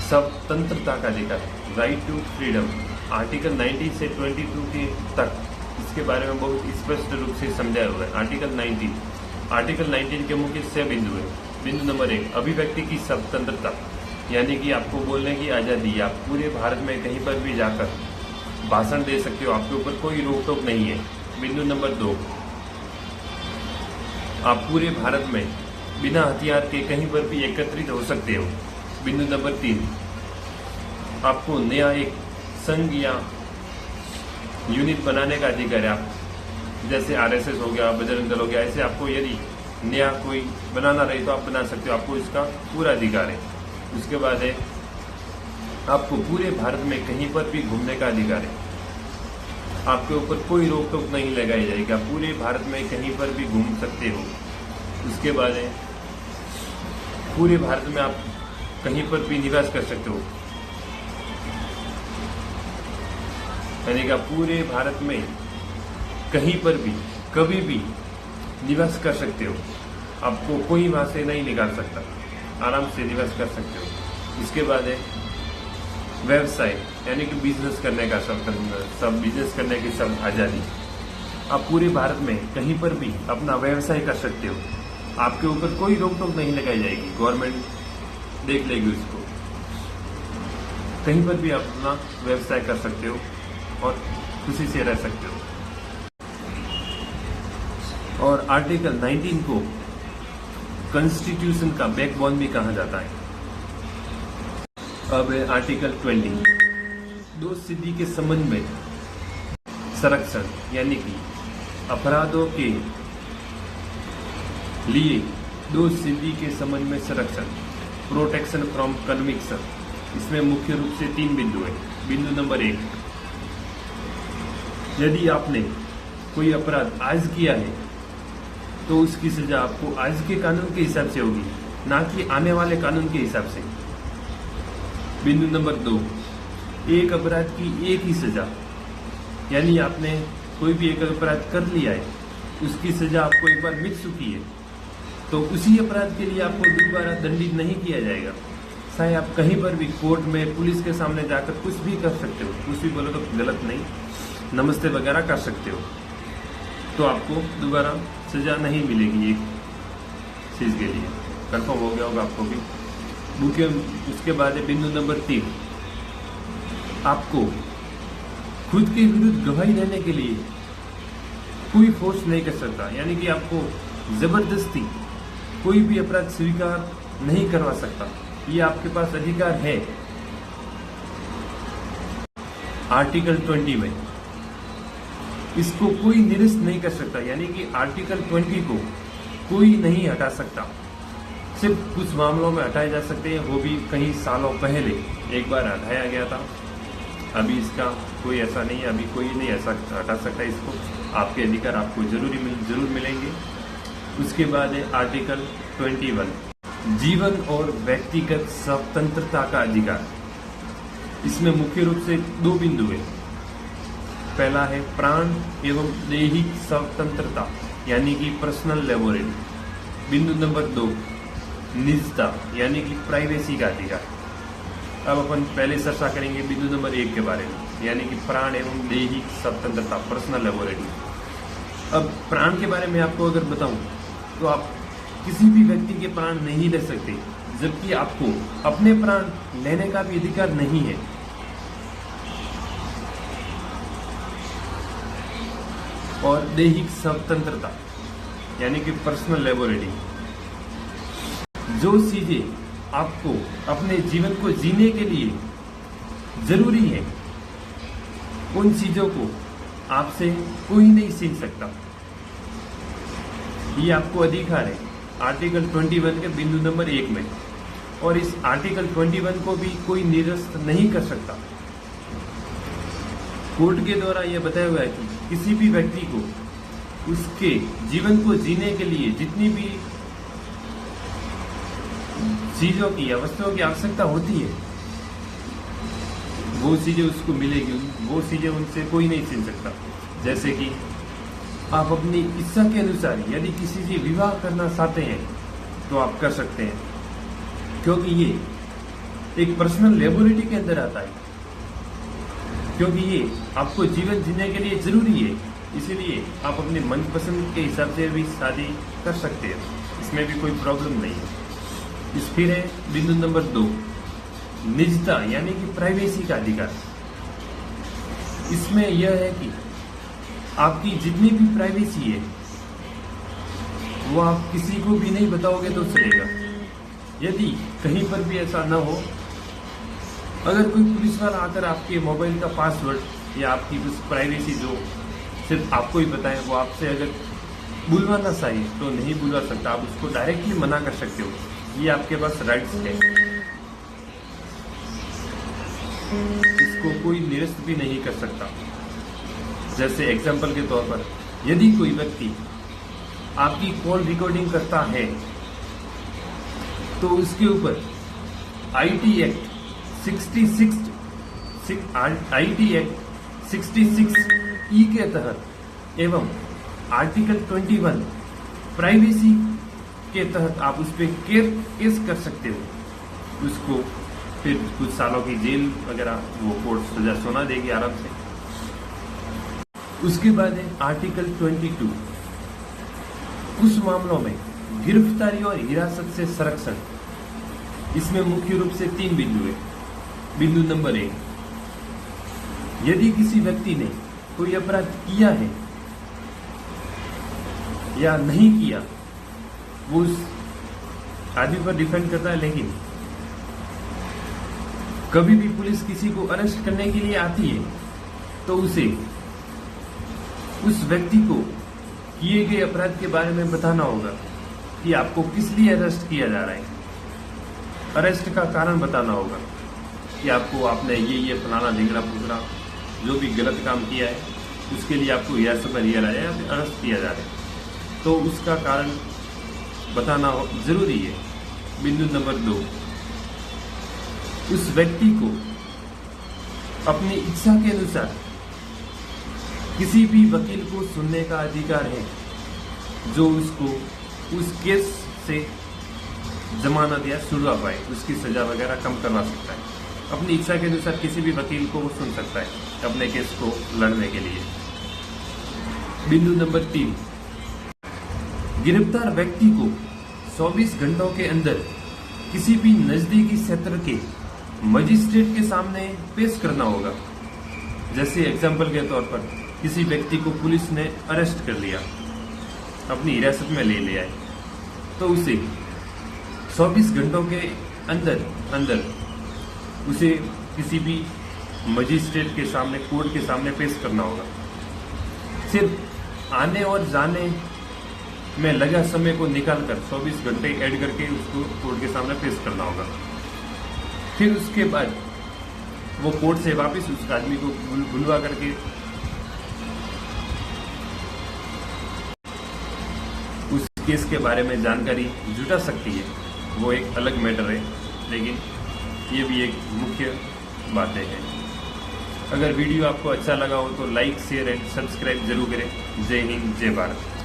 स्वतंत्रता का अधिकार, राइट टू फ्रीडम। आर्टिकल 19 से 22 के तक इसके बारे में बहुत स्पष्ट रूप से समझाया हुआ है। आर्टिकल 19 के मुख्य 6 बिंदु है। बिंदु नंबर 1, अभिव्यक्ति की स्वतंत्रता, यानी कि आपको बोलने की आज़ादी। आप पूरे भारत में कहीं पर भी जाकर भाषण दे सकते हो, आपके ऊपर कोई रोक टोक नहीं है। बिंदु नंबर 2, आप पूरे भारत में बिना हथियार के कहीं पर भी एकत्रित हो सकते हो। बिंदु नंबर 3, आपको नया एक संघ या यूनिट बनाने का अधिकार है। आप जैसे आरएसएस हो गया, बजरंग दल हो गया, ऐसे आपको यदि नया कोई बनाना रहे तो आप बना सकते हो, आपको इसका पूरा अधिकार है। उसके बाद है, आपको पूरे भारत में कहीं पर भी घूमने का अधिकार है। आपके ऊपर कोई रोक टोक नहीं लगाई जाएगी, आप पूरे भारत में कहीं पर भी घूम सकते हो। उसके बाद है, पूरे भारत में आप कहीं पर भी निवास कर सकते हो, यानी कि आप पूरे भारत में कहीं पर भी कभी भी निवास कर सकते हो। आपको कोई वहां से नहीं निकाल सकता, आराम से निवास कर सकते हो। इसके बाद है व्यवसाय, यानी कि बिजनेस करने का सब बिजनेस करने की सब आज़ादी। आप पूरे भारत में कहीं पर भी अपना व्यवसाय कर सकते हो, आपके ऊपर कोई रोक टोक नहीं लगाई जाएगी, गवर्नमेंट देख लेगी उसको। कहीं पर भी आप अपना व्यवसाय कर सकते हो और खुशी से रह सकते हो। और आर्टिकल 19 को कॉन्स्टिट्यूशन का बैकबोन भी कहा जाता है। अब आर्टिकल 20, दो सिद्धि के संबंध में संरक्षण, यानी कि अपराधों के लिए दो सिद्धि के संबंध में संरक्षण, प्रोटेक्शन फ्रॉम कन्विक्शन। इसमें मुख्य रूप से 3 बिंदु है। बिंदु नंबर 1, यदि आपने कोई अपराध आज किया है तो उसकी सजा आपको आज के कानून के हिसाब से होगी, ना कि आने वाले कानून के हिसाब से। बिंदु नंबर 2, एक अपराध की एक ही सजा, यानी आपने कोई भी एक अपराध कर लिया है, उसकी सजा आपको एक बार मिल चुकी है, तो उसी अपराध के लिए आपको दोबारा दंडित नहीं किया जाएगा। चाहे आप कहीं पर भी कोर्ट में, पुलिस के सामने जाकर कुछ भी कर सकते हो, कुछ भी बोलो तो गलत नहीं, नमस्ते वगैरह कर सकते हो, तो आपको दोबारा सजा नहीं मिलेगी एक चीज के लिए। कंफर्म हो गया होगा आपको भी। मुख्य उसके बाद है बिंदु नंबर 3, आपको खुद के विरुद्ध गवाही देने के लिए कोई फोर्स नहीं कर सकता, यानी कि आपको जबरदस्ती कोई भी अपराध स्वीकार नहीं करवा सकता, ये आपके पास अधिकार है। आर्टिकल 20 में इसको कोई निरस्त नहीं कर सकता, यानी कि आर्टिकल 20 को कोई नहीं हटा सकता। सिर्फ कुछ मामलों में हटाए जा सकते हैं, वो भी कई सालों पहले एक बार हटाया गया था। अभी इसका कोई ऐसा नहीं है, अभी कोई नहीं ऐसा हटा सकता इसको। आपके अधिकार आपको जरूर मिलेंगे। उसके बाद है आर्टिकल 21, जीवन और व्यक्तिगत स्वतंत्रता का अधिकार। इसमें मुख्य रूप से 2 बिंदु है। पहला है प्राण एवं दैहिक स्वतंत्रता, यानी कि पर्सनल लिबर्टी। बिंदु नंबर 2, निजता, यानी कि प्राइवेसी का अधिकार। अब अपन पहले चर्चा करेंगे बिंदु नंबर 1 के बारे में, यानी कि प्राण एवं दैहिक स्वतंत्रता, पर्सनल लिबर्टी। अब प्राण के बारे में आपको अगर बताऊं तो आप किसी भी व्यक्ति के प्राण नहीं ले सकते, जबकि आपको अपने प्राण लेने का भी अधिकार नहीं है। और दैहिक स्वतंत्रता, यानी कि पर्सनल लिबर्टी, जो चीजें आपको अपने जीवन को जीने के लिए जरूरी है, उन चीजों को आपसे कोई नहीं छीन सकता। ये आपको अधिकार है आर्टिकल 21 के बिंदु नंबर 1 में। और इस आर्टिकल 21 को भी कोई निरस्त नहीं कर सकता। कोर्ट के द्वारा यह बताया हुआ है कि किसी भी व्यक्ति को उसके जीवन को जीने के लिए जितनी भी चीजों की या वस्तुओं की आवश्यकता होती है, वो चीजें उसको मिलेगी, वो चीजें उनसे कोई नहीं छीन सकता। जैसे कि आप अपनी इच्छा के अनुसार यदि किसी से विवाह करना चाहते हैं तो आप कर सकते हैं, क्योंकि ये एक पर्सनल लायबिलिटी के अंदर आता है, क्योंकि ये आपको जीवन जीने के लिए जरूरी है। इसीलिए आप अपने मनपसंद के हिसाब से भी शादी कर सकते हैं, इसमें भी कोई प्रॉब्लम नहीं है। इस फिर है बिंदु नंबर 2, निजता यानी कि प्राइवेसी का अधिकार। इसमें यह है कि आपकी जितनी भी प्राइवेसी है वो आप किसी को भी नहीं बताओगे तो चलेगा। यदि कहीं पर भी ऐसा न हो, अगर कोई पुलिस वाला आकर आपके मोबाइल का पासवर्ड या आपकी कुछ प्राइवेसी जो सिर्फ आपको ही बताए वो आपसे अगर बुलवाना चाहिए तो नहीं बुलवा सकता, आप उसको डायरेक्टली मना कर सकते हो, ये आपके पास राइट्स है। इसको कोई निरस्त भी नहीं कर सकता। जैसे एग्जाम्पल के तौर पर यदि कोई व्यक्ति आपकी कॉल रिकॉर्डिंग करता है तो उसके ऊपर आईटी एक्ट 66 के तहत एवं आर्टिकल 21 प्राइवेसी के तहत आप उस पर केस कर सकते हो। उसको फिर कुछ सालों की जेल वगैरह वो कोर्ट सजा सुना देगी आराम से। उसके बाद है आर्टिकल 22, कुछ मामलों में गिरफ्तारी और हिरासत से संरक्षण। इसमें मुख्य रूप से 3 बिंदु है। बिंदु नंबर 1, यदि किसी व्यक्ति ने कोई अपराध किया है या नहीं किया वो उस आदमी पर डिपेंड करता है, लेकिन कभी भी पुलिस किसी को अरेस्ट करने के लिए आती है तो उसे उस व्यक्ति को किए गए अपराध के बारे में बताना होगा कि आपको किस लिए अरेस्ट किया जा रहा है। अरेस्ट का कारण बताना होगा कि आपको आपने ये फलाना ढिंगरा फुकरा जो भी गलत काम किया है उसके लिए आपको हिरासत में लिया जाए या फिर अरेस्ट किया जा रहा है, तो उसका कारण बताना जरूरी है। बिंदु नंबर 2, उस व्यक्ति को अपनी इच्छा के अनुसार किसी भी वकील को सुनने का अधिकार है जो उसको उस केस से जमानत या छुड़वा पाए, उसकी सजा वगैरह कम करवा सकता है। अपनी इच्छा के अनुसार किसी भी वकील को वो सुन सकता है अपने केस को लड़ने के लिए। बिंदु नंबर 3, गिरफ्तार व्यक्ति को 24 घंटों के अंदर किसी भी नजदीकी क्षेत्र के मजिस्ट्रेट के सामने पेश करना होगा। जैसे एग्जाम्पल के तौर पर किसी व्यक्ति को पुलिस ने अरेस्ट कर लिया, अपनी हिरासत में ले लिया है, तो उसे 24 घंटों के अंदर उसे किसी भी मजिस्ट्रेट के सामने, कोर्ट के सामने पेश करना होगा। सिर्फ आने और जाने में लगा समय को निकालकर 24 घंटे ऐड करके उसको कोर्ट के सामने पेश करना होगा। फिर उसके बाद वो कोर्ट से वापस उस आदमी को बुलवा करके उस केस के बारे में जानकारी जुटा सकती है, वो एक अलग मैटर है, लेकिन ये भी एक मुख्य बातें हैं। अगर वीडियो आपको अच्छा लगा हो तो लाइक, शेयर एंड सब्सक्राइब जरूर करें। जय हिंद, जय भारत।